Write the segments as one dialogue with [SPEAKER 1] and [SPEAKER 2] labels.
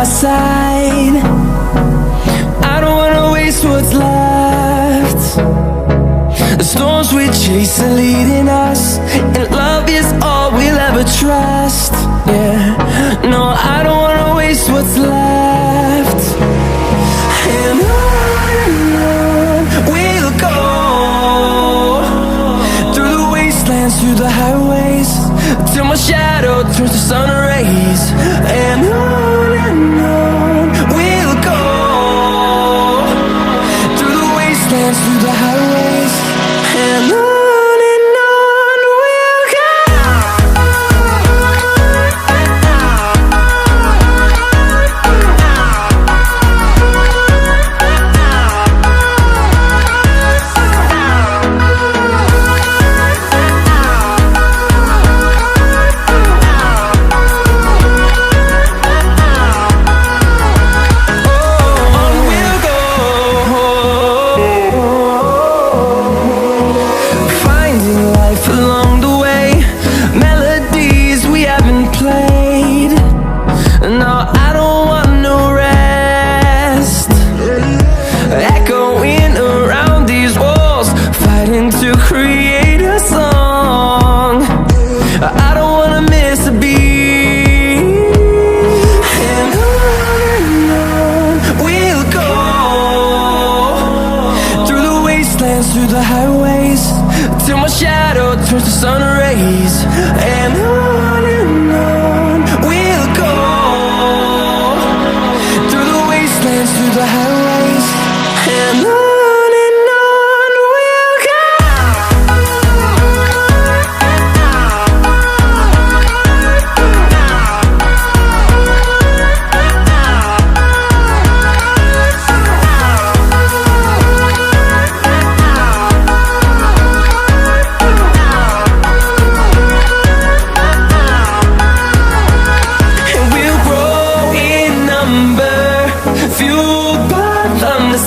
[SPEAKER 1] our side. I don't wanna waste what's left. The storms we chase are leading us, and love is all we'll ever trust. Yeah, no, I don't wanna waste what's left. And on we'll go, through the wastelands, through the highways, till my shadow turns to sun rays. And on we'll go, through the wastelands, through the highways, and on we'll go. Through the highways, till my shadow turns to sun rays. And on we'll go, through the wastelands, through the highways, and on.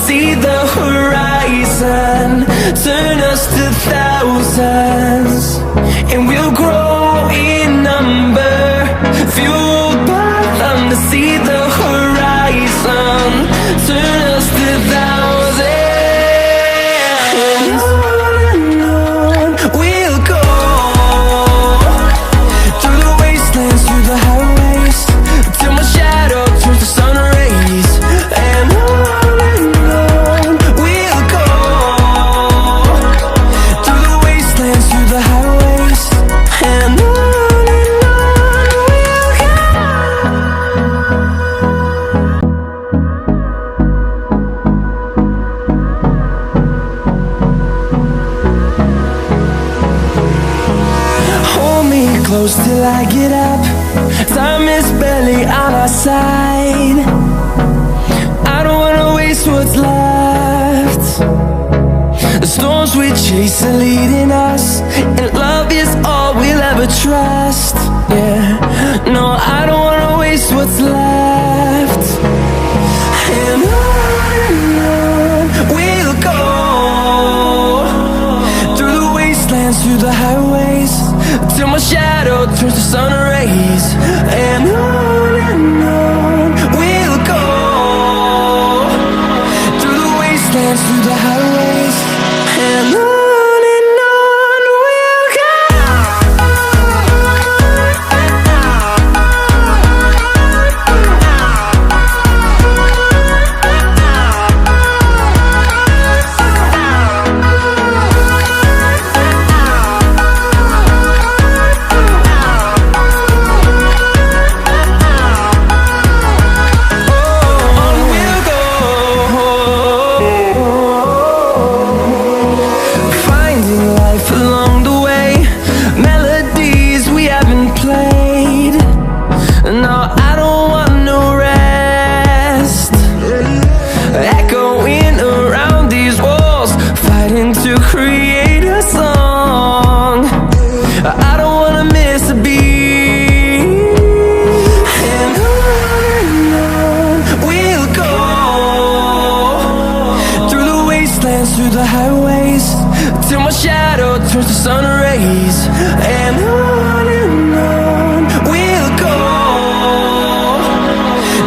[SPEAKER 1] See the horizon, turn us to thousands, and we'll grow in number, fueled by them. To see the horizon, turn us to thousands, and on we'll go, through the wastelands, through the highways, till my shadow turns to sun rays. And close till I get up, time is barely on our side. I don't wanna waste what's left. The storms we chase are leading us, and love is all we'll ever trust. Yeah, no, I don't wanna waste what's left. And on we'll go, through the wastelands, through the highways, till my shadow turns to sun rays. And on we'll go, through the wastelands, through the highways, and on. Through the highways, till my shadow turns to sun rays. And on we'll go,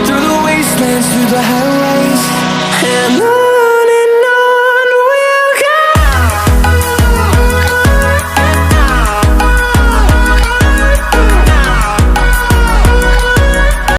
[SPEAKER 1] through the the highway.